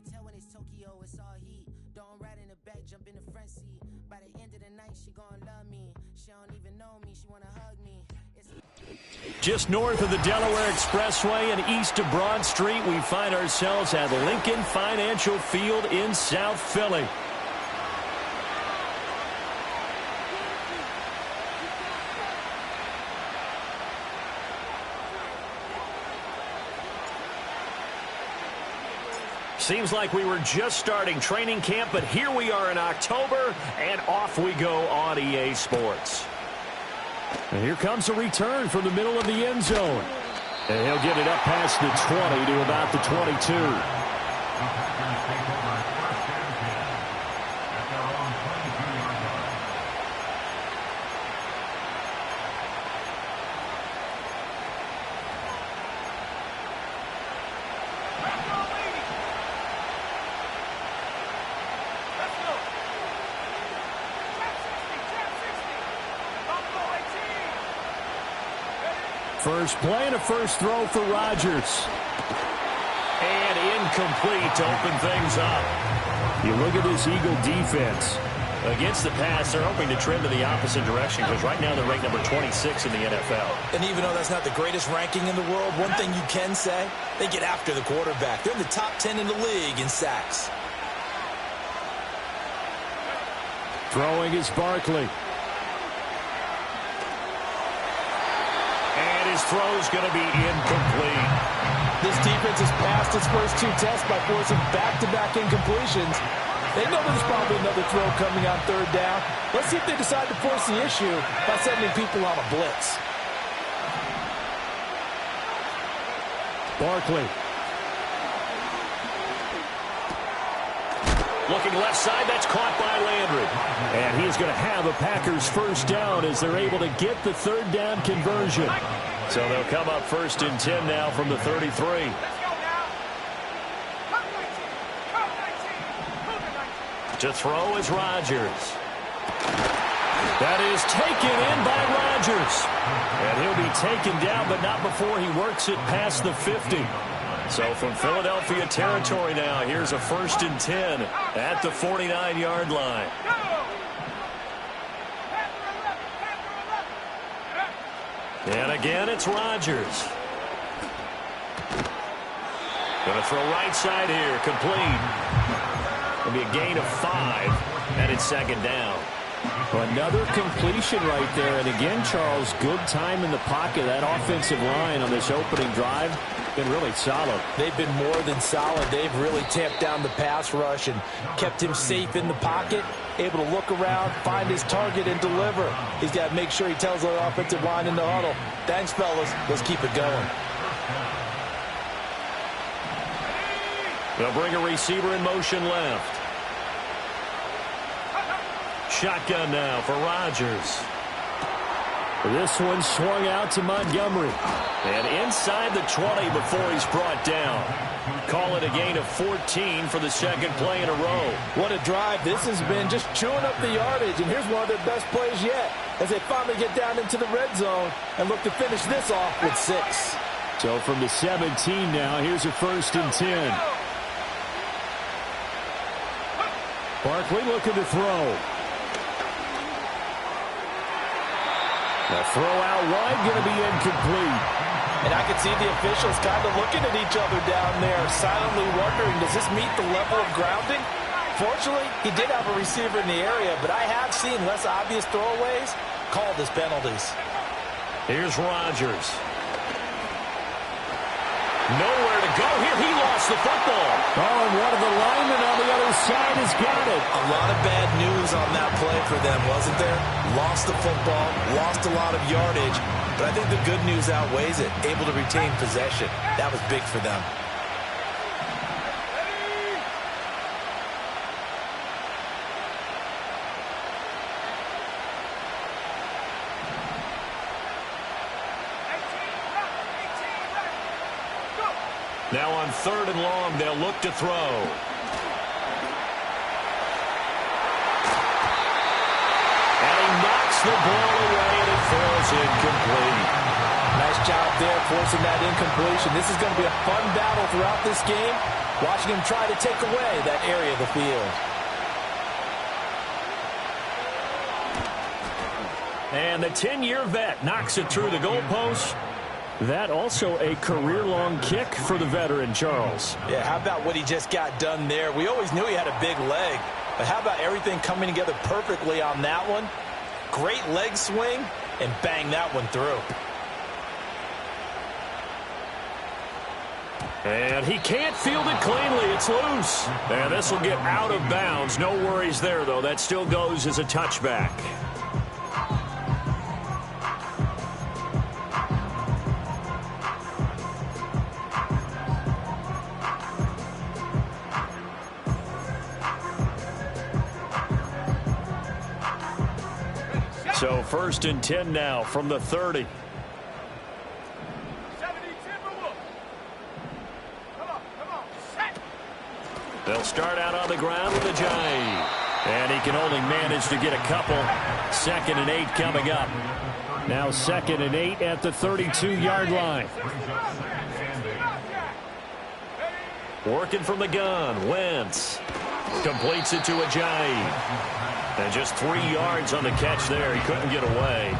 can tell when it's Tokyo, it's all heat. Don't ride in the back, jump in the front seat. By the end of the night, she gon' love me. She don't even know me, she wanna hug me. Just north of the Delaware Expressway and east of Broad Street, we find ourselves at Lincoln Financial Field in South Philly. Seems like we were just starting training camp, but here we are in October, and off we go on EA Sports. And here comes a return from the middle of the end zone. And he'll get it up past the 20 to about the 22. First play and a first throw for Rodgers. And incomplete to open things up. You look at this Eagle defense. Against the pass, they're hoping to trend in the opposite direction because right now they're ranked number 26 in the NFL. And even though that's not the greatest ranking in the world, one thing you can say, they get after the quarterback. They're in the top 10 in the league in sacks. Throwing is Barkley. His throw's going to be incomplete. This defense has passed its first two tests by forcing back-to-back incompletions. They know there's probably another throw coming on third down. Let's see if they decide to force the issue by sending people on a blitz. Barkley. Looking left side, that's caught by Landry. And he's going to have a Packers first down as they're able to get the third down conversion. So they'll come up first and 10 now from the 33. To throw is Rodgers. That is taken in by Rodgers. And he'll be taken down, but not before he works it past the 50. So from Philadelphia territory now, here's a first and 10 at the 49-yard line. And again, it's Rodgers. Going to throw right side here, complete. It'll be a gain of 5, and it's second down. Another completion right there. And again, Charles, good time in the pocket. That offensive line on this opening drive been really solid. They've been more than solid. They've really tamped down the pass rush and kept him safe in the pocket, able to look around, find his target, and deliver. He's got to make sure he tells the offensive line in the huddle, thanks, fellas. Let's keep it going. They'll bring a receiver in motion left. Shotgun now for Rodgers. This one swung out to Montgomery. And inside the 20 before he's brought down. Call it a gain of 14 for the second play in a row. What a drive this has been, just chewing up the yardage. And here's one of their best plays yet as they finally get down into the red zone and look to finish this off with 6. So from the 17 now, here's a first and 10. Barkley looking to throw. The throw out wide going to be incomplete. And I can see the officials kind of looking at each other down there, silently wondering, does this meet the level of grounding? Fortunately, he did have a receiver in the area, but I have seen less obvious throwaways called as penalties. Here's Rodgers. Nowhere to go here. He lost the football. Oh, and one of the linemen on the other side has got it. A lot of bad news on that play for them, wasn't there? Lost the football, lost a lot of yardage, but I think the good news outweighs it. Able to retain possession. That was big for them. Now on third and long, they'll look to throw. And he knocks the ball away and it falls incomplete. Nice job there forcing that incompletion. This is going to be a fun battle throughout this game, watching him try to take away that area of the field. And the 10-year vet knocks it through the goalpost. That also a career-long kick for the veteran, Charles. Yeah, how about what he just got done there? We always knew he had a big leg, but how about everything coming together perfectly on that one? Great leg swing, and bang that one through. And he can't field it cleanly. It's loose. And this will get out of bounds. No worries there, though. That still goes as a touchback. So 1st and 10 now from the 30. They'll start out on the ground with a jive. And he can only manage to get a couple. 2nd and 8 coming up. Now 2nd and 8 at the 32-yard line. Working from the gun. Wentz completes it to a jive. And just 3 yards on the catch there. He couldn't get away.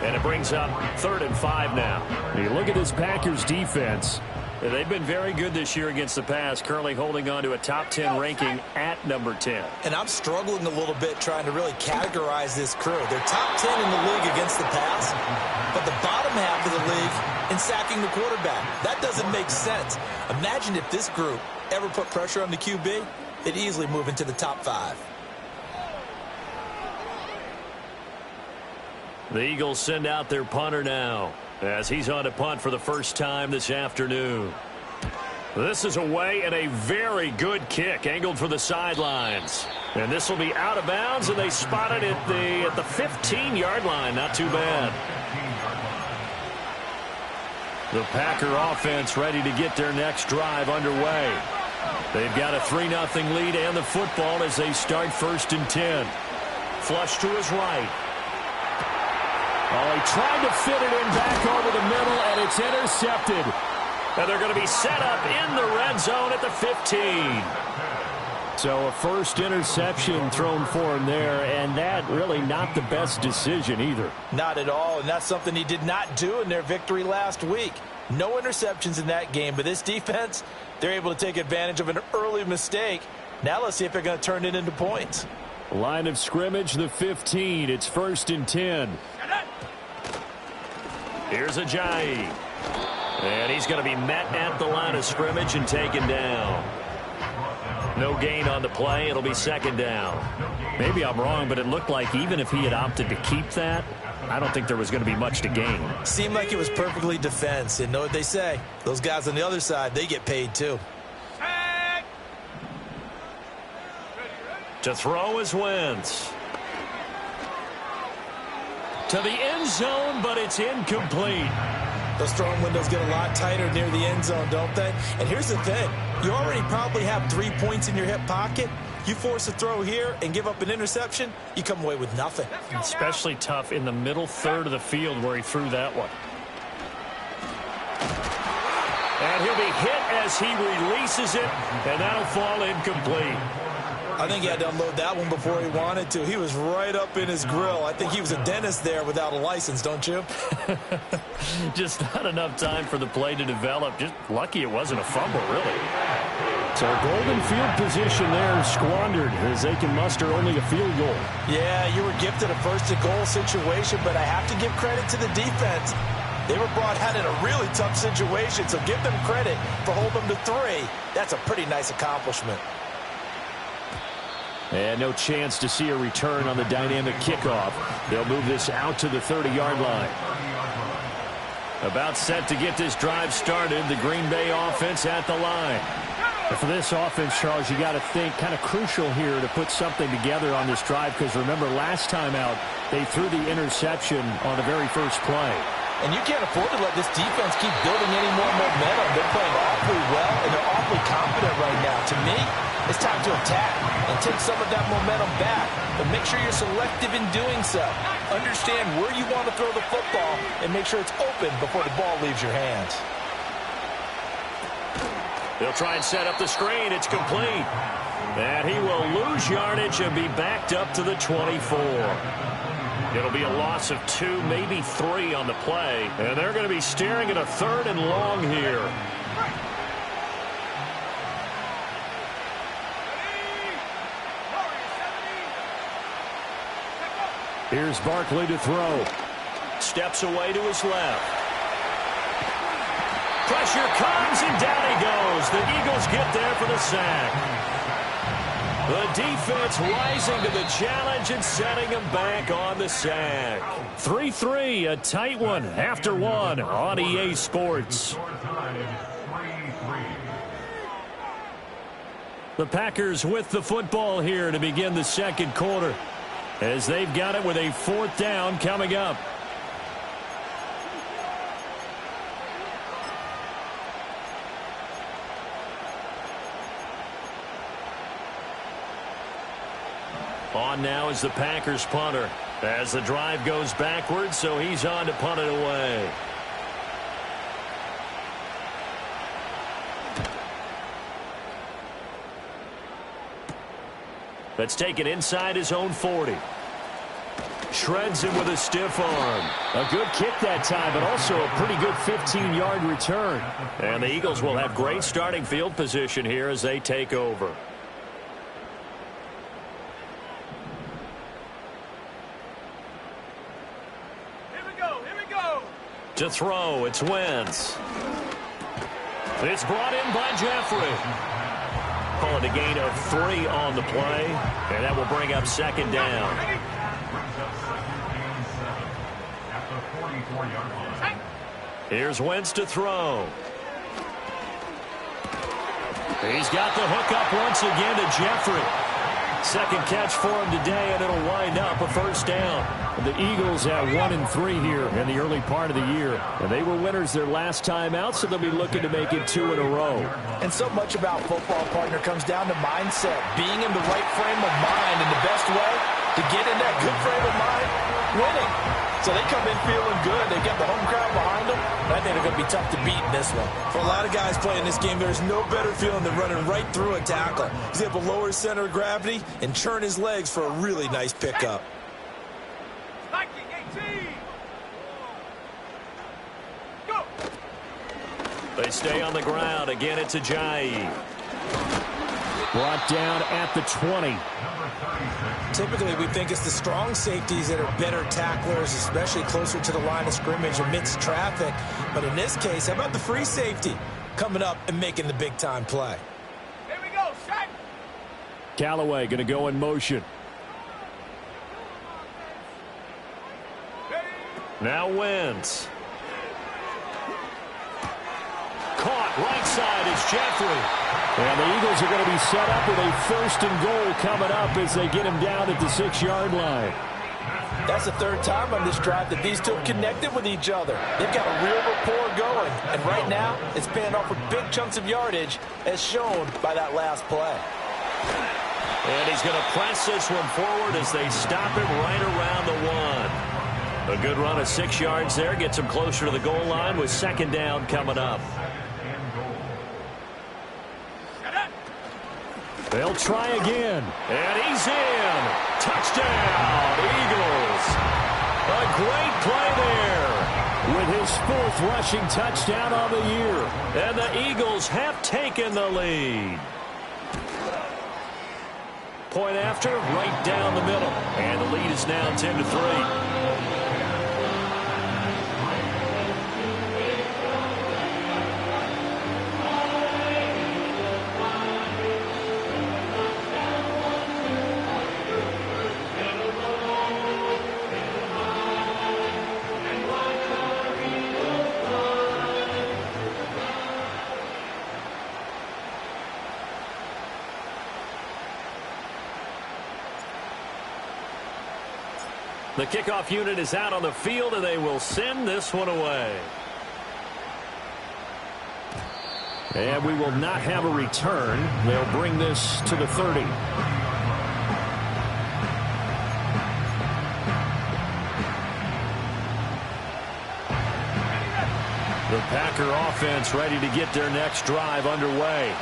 And it brings up 3rd and 5 now. You look at this Packers defense. They've been very good this year against the pass, currently holding on to a top 10 ranking at number 10. And I'm struggling a little bit trying to really categorize this crew. They're top 10 in the league against the pass, but the bottom half of the league in sacking the quarterback. That doesn't make sense. Imagine if this group ever put pressure on the QB, they'd easily move into the top 5. The Eagles send out their punter now as he's on to punt for the first time this afternoon. This is away and a very good kick angled for the sidelines. And this will be out of bounds, and they spot it at the 15-yard line. Not too bad. The Packer offense ready to get their next drive underway. They've got a 3-0 lead and the football as they start 1st and 10. Flush to his right. Oh, he tried to fit it in back over the middle, and it's intercepted. And they're going to be set up in the red zone at the 15. So a first interception thrown for him there, and that really not the best decision either. Not at all, and that's something he did not do in their victory last week. No interceptions in that game, but this defense, they're able to take advantage of an early mistake. Now let's see if they're going to turn it into points. Line of scrimmage, the 15. It's 1st and 10. Here's Ajayi. And he's going to be met at the line of scrimmage and taken down. No gain on the play. It'll be 2nd down. Maybe I'm wrong, but it looked like even if he had opted to keep that, I don't think there was going to be much to gain. Seemed like it was perfectly defense. And know what they say? Those guys on the other side, they get paid too. To throw is Wentz. To the end zone, but it's incomplete. Those throwing windows get a lot tighter near the end zone, don't they? And here's the thing. You already probably have 3 points in your hip pocket. You force a throw here and give up an interception, you come away with nothing. Especially tough in the middle third of the field where he threw that one. And he'll be hit as he releases it, and that'll fall incomplete. I think he had to unload that one before he wanted to. He was right up in his grill. I think he was a dentist there without a license, don't you? Just not enough time for the play to develop. Just lucky it wasn't a fumble, really. So golden field position there squandered as they can muster only a field goal. Yeah, you were gifted a first-and-goal situation, but I have to give credit to the defense. They were brought out in a really tough situation, so give them credit for holding them to 3. That's a pretty nice accomplishment. And no chance to see a return on the dynamic kickoff. They'll move this out to the 30-yard line. About set to get this drive started. The Green Bay offense at the line. And for this offense, Charles, you got to think kind of crucial here to put something together on this drive, because remember last time out they threw the interception on the very first play. And you can't afford to let this defense keep building any more momentum. They're playing awfully well, and they're awfully confident right now. To me, It's time to attack and take some of that momentum back. But make sure you're selective in doing so. Understand where you want to throw the football and make sure it's open before the ball leaves your hands. They'll try and set up the screen. It's complete. And he will lose yardage and be backed up to the 24. It'll be a loss of 2, maybe 3 on the play. And they're going to be staring at a 3rd and long here. Here's Barkley to throw. Steps away to his left. Pressure comes, and down he goes. The Eagles get there for the sack. The defense rising to the challenge and setting him back on the sack. 3-3, a tight one after one on EA Sports. The Packers with the football here to begin the second quarter, as they've got it with a 4th down coming up. On now is the Packers punter as the drive goes backwards, so he's on to punt it away. Let's take it inside his own 40. Shreds him with a stiff arm. A good kick that time, but also a pretty good 15-yard return. And the Eagles will have great starting field position here as they take over. To throw, it's Wentz. It's brought in by Jeffrey. Call it a gain of 3 on the play, and that will bring up 2nd down. Here's Wentz to throw. He's got the hook up once again to Jeffrey. Second catch for him today, and it'll wind up a 1st down. The Eagles have 1-3 here in the early part of the year, and they were winners their last time out, so they'll be looking to make it 2 in a row. And so much about football, partner, comes down to mindset, being in the right frame of mind, and the best way to get in that good frame of mind, winning. So they come in feeling good. They get the home crowd behind them, and I think they're going to be tough to beat in this one. For a lot of guys playing this game, there's no better feeling than running right through a tackle. He's able to lower his center of gravity and churn his legs for a really nice pickup. They stay on the ground. Again, it's Ajayi. Brought down at the 20. Typically, we think it's the strong safeties that are better tacklers, especially closer to the line of scrimmage amidst traffic. But in this case, how about the free safety coming up and making the big-time play? Here we go, set. Callaway going to go in motion. Now Wentz. Caught right side is Jeffrey. And the Eagles are going to be set up with a 1st and goal coming up as they get him down at the 6-yard line. That's the 3rd time on this drive that these two have connected with each other. They've got a real rapport going. And right now, it's paying off with big chunks of yardage, as shown by that last play. And he's going to press this one forward as they stop him right around the 1. A good run of 6 yards there. Gets him closer to the goal line with 2nd down coming up. They'll try again. And he's in. Touchdown, Eagles. A great play there. With his 4th rushing touchdown on the year. And the Eagles have taken the lead. Point after, right down the middle. And the lead is now 10-3. The kickoff unit is out on the field, and they will send this one away. And we will not have a return. They'll bring this to the 30. The Packer offense ready to get their next drive underway.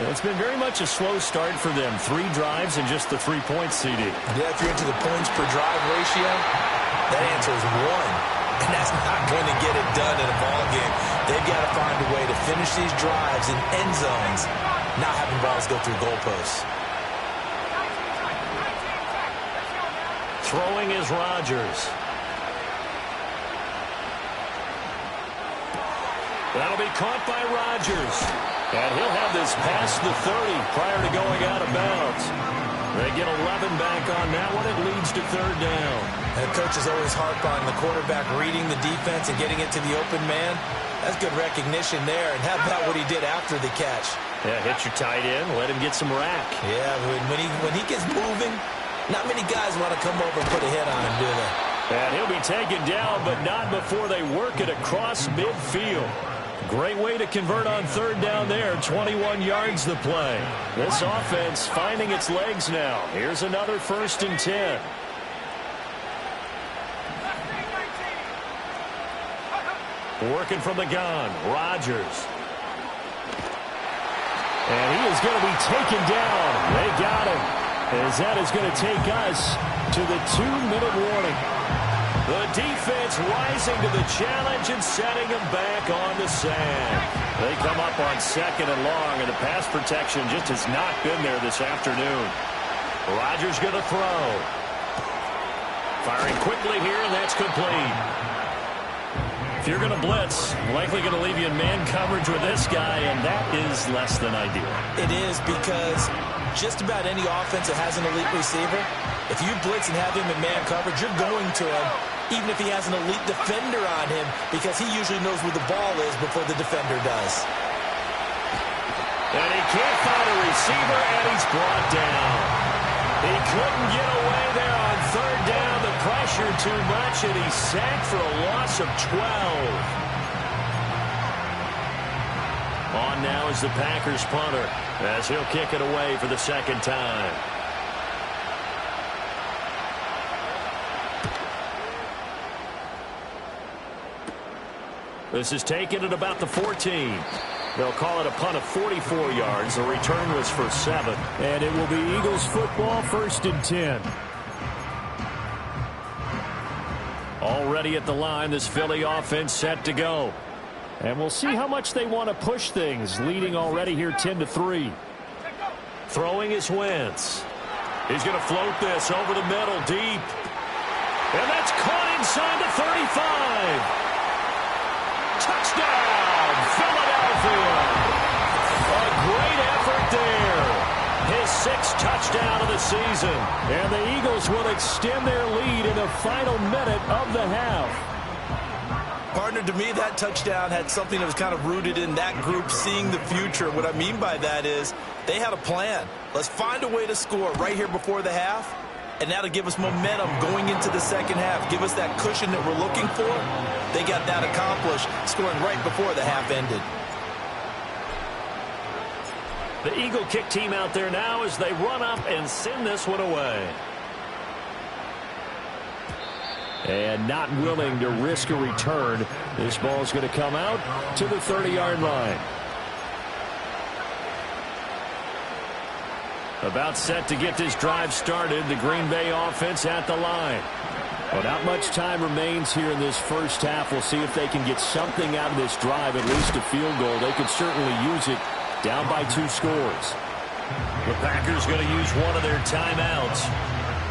It's been very much a slow start for them. 3 drives and just the 3 points, CD. Yeah, if you're into the points per drive ratio, that answer is 1. And that's not going to get it done in a ball game. They've got to find a way to finish these drives in end zones, not having balls go through goalposts. Throwing is Rodgers. That'll be caught by Rodgers. And he'll have this past the 30 prior to going out of bounds. They get 11 back on that one. It leads to 3rd down. And coaches always harp on the quarterback reading the defense and getting it to the open man. That's good recognition there. And how about what he did after the catch? Yeah, hit your tight end. Let him get some rack. Yeah, when he gets moving, not many guys want to come over and put a hit on him, do they? And he'll be taken down, but not before they work it across midfield. Great way to convert on 3rd down there. 21 yards the play. This offense finding its legs now. Here's another 1st and 10. Working from the gun, Rodgers. And he is going to be taken down. They got him. As that is going to take us to the 2-minute warning. The defense rising to the challenge and setting them back on the sand. They come up on 2nd and long, and the pass protection just has not been there this afternoon. Rodgers going to throw. Firing quickly here, and that's complete. If you're going to blitz, likely going to leave you in man coverage with this guy, and that is less than ideal. It is, because just about any offense that has an elite receiver, if you blitz and have him in man coverage, you're going to him, even if he has an elite defender on him, because he usually knows where the ball is before the defender does. And he can't find a receiver, and he's brought down. He couldn't get away there on 3rd down. The pressure too much, and he's sacked for a loss of 12. On now is the Packers punter, as he'll kick it away for the 2nd time. This is taken at about the 14. They'll call it a punt of 44 yards. The return was for 7. And it will be Eagles football, 1st and 10. Already at the line, this Philly offense set to go. And we'll see how much they want to push things, leading already here 10-3. Throwing is Wentz. He's going to float this over the middle, deep. And that's caught inside the 35. Touchdown, Philadelphia. A great effort there. His 6th touchdown of the season. And the Eagles will extend their lead in the final minute of the half. Partner, to me, that touchdown had something that was kind of rooted in that group seeing the future. What I mean by that is they had a plan. Let's find a way to score right here before the half, and that'll give us momentum going into the 2nd half. Give us that cushion that we're looking for. They got that accomplished, scoring right before the half ended. The Eagle kick team out there now as they run up and send this one away. And not willing to risk a return. This ball's going to come out to the 30-yard line. About set to get this drive started. The Green Bay offense at the line. Well, not much time remains here in this 1st half. We'll see if they can get something out of this drive, at least a field goal. They could certainly use it down by 2 scores. The Packers going to use one of their timeouts,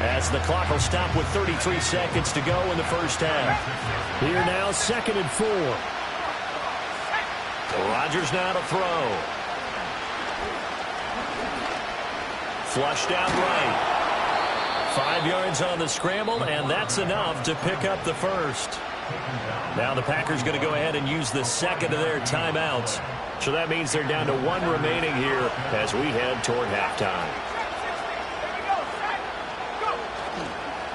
as the clock will stop with 33 seconds to go in the 1st half. Here now, 2nd and 4. Rodgers now to throw. Flush down right. 5 yards on the scramble, and that's enough to pick up the 1st. Now the Packers going to go ahead and use the 2nd of their timeouts. So that means they're down to 1 remaining here as we head toward halftime.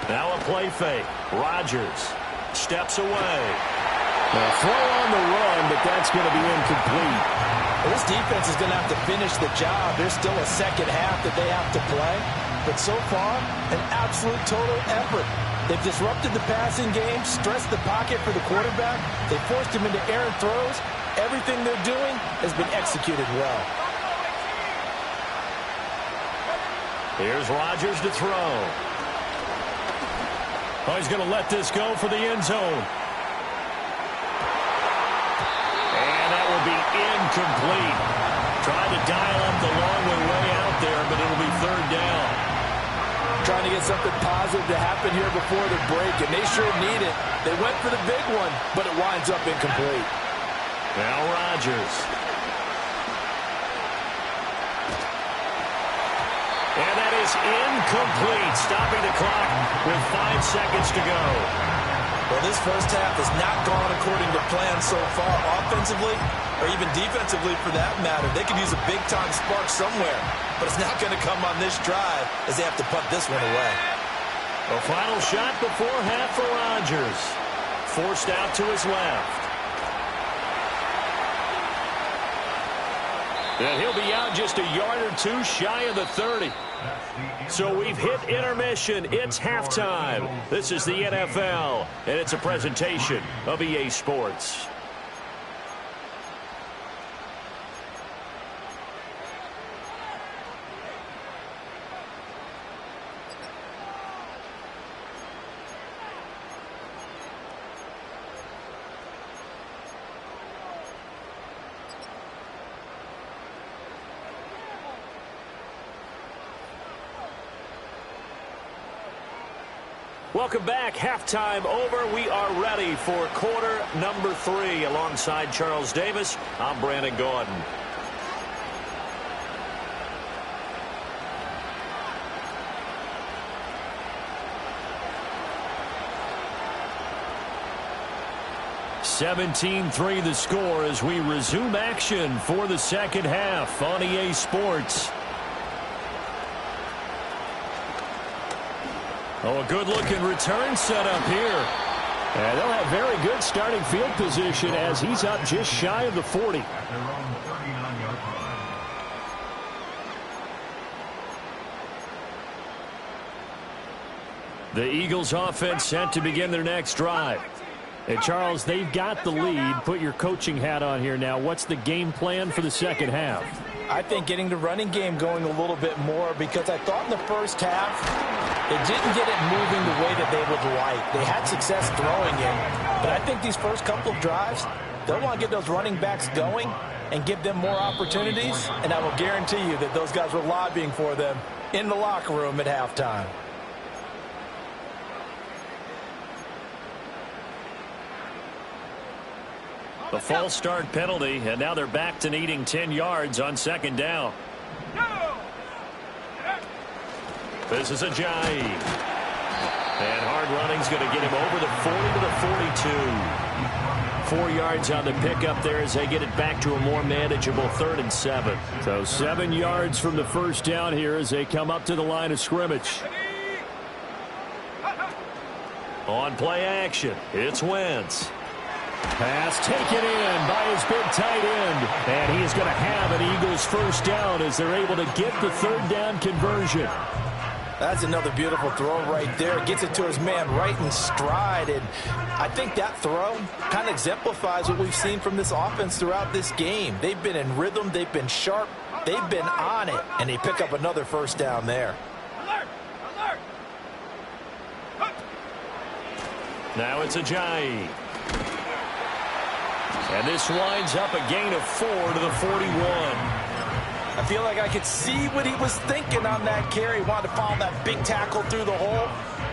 Now a play fake. Rodgers steps away. A throw on the run, but that's going to be incomplete. Well, this defense is going to have to finish the job. There's still a second half that they have to play. But so far, an absolute total effort. They've disrupted the passing game, stressed the pocket for the quarterback. They forced him into errant throws. Everything they're doing has been executed well. Here's Rodgers to throw. Oh, he's going to let this go for the end zone. And that will be incomplete. Trying to dial up the long way out there, but it'll be third down. Trying to get something positive to happen here before the break, and they sure need it. They went for the big one, but it winds up incomplete. Now Rodgers. And that is incomplete, stopping the clock with 5 seconds to go. Well, this first half has not gone according to plan so far, offensively or even defensively for that matter. They could use a big-time spark somewhere, but it's not going to come on this drive as they have to punt this one away. A final shot before half for Rodgers. Forced out to his left. And he'll be out just a yard or two shy of the 30. So we've hit intermission. It's halftime. This is the NFL, and it's a presentation of EA Sports. Welcome back. Halftime over. We are ready for quarter number 3. Alongside Charles Davis, I'm Brandon Gordon. (17-3) the score as we resume action for the second half on EA Sports. Oh, a good-looking return set up here. And they'll have very good starting field position as he's up just shy of the 40. The Eagles offense set to begin their next drive. And Charles, they've got the lead. Put your coaching hat on here now. What's the game plan for the second half? I think getting the running game going a little bit more, because I thought in the first half they didn't get it moving the way that they would like. They had success throwing it, but I think these first couple of drives, they'll want to get those running backs going and give them more opportunities, and I will guarantee you that those guys were lobbying for them in the locker room at halftime. The false start penalty, and now they're back to needing 10 yards on second down. This is Ajayi. And hard running's going to get him over the 40 to the 42. 4 yards on the pickup there as they get it back to a more manageable 3rd and 7. So 7 yards from the first down here as they come up to the line of scrimmage. On play action, it's Wentz. Pass taken in by his big tight end. And he is going to have an Eagles first down as they're able to get the 3rd down conversion. That's another beautiful throw right there. Gets it to his man right in stride. And I think that throw kind of exemplifies what we've seen from this offense throughout this game. They've been in rhythm. They've been sharp. They've been on it. And they pick up another first down there. Alert! Alert! Now it's Ajayi. And this winds up a gain of 4 to the 41. I feel like I could see what he was thinking on that carry. Wanted to follow that big tackle through the hole.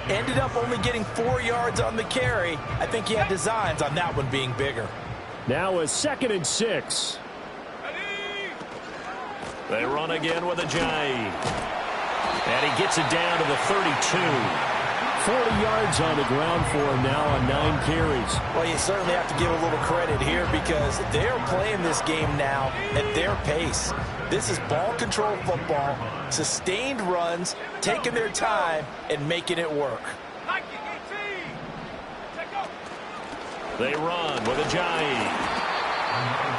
Ended up only getting 4 yards on the carry. I think he had designs on that one being bigger. Now a 2nd and 6. They run again with Ajayi. And he gets it down to the 32. 40 yards on the ground for him now on 9 carries. Well, you certainly have to give a little credit here because they're playing this game now at their pace. This is ball control football, sustained runs, taking their time and making it work. They run with Ajayi.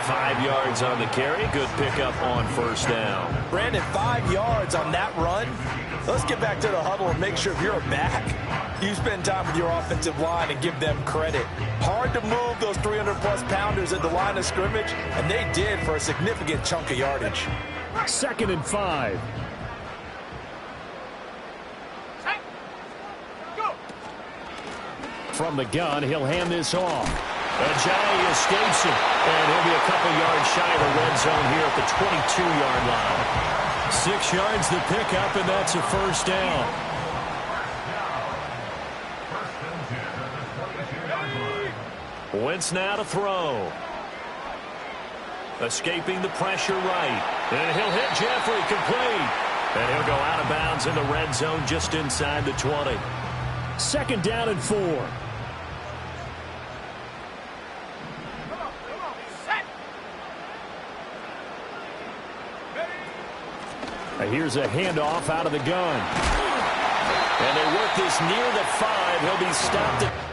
5 yards on the carry. Good pickup on first down. Brandon, 5 yards on that run. Let's get back to the huddle and make sure if you're a back, you spend time with your offensive line and give them credit. Hard to move those 300-plus pounders at the line of scrimmage, and they did for a significant chunk of yardage. 2nd and 5. From the gun, he'll hand this off. Ajayi escapes it, and he'll be a couple yards shy of the red zone here at the 22-yard line. 6 yards the pickup, and that's a first down. Wentz now to throw. Escaping the pressure right. And he'll hit Jeffrey complete. And he'll go out of bounds in the red zone just inside the 20. 2nd down and 4. Here's a handoff out of the gun. And they work this near the 5. He'll be stopped at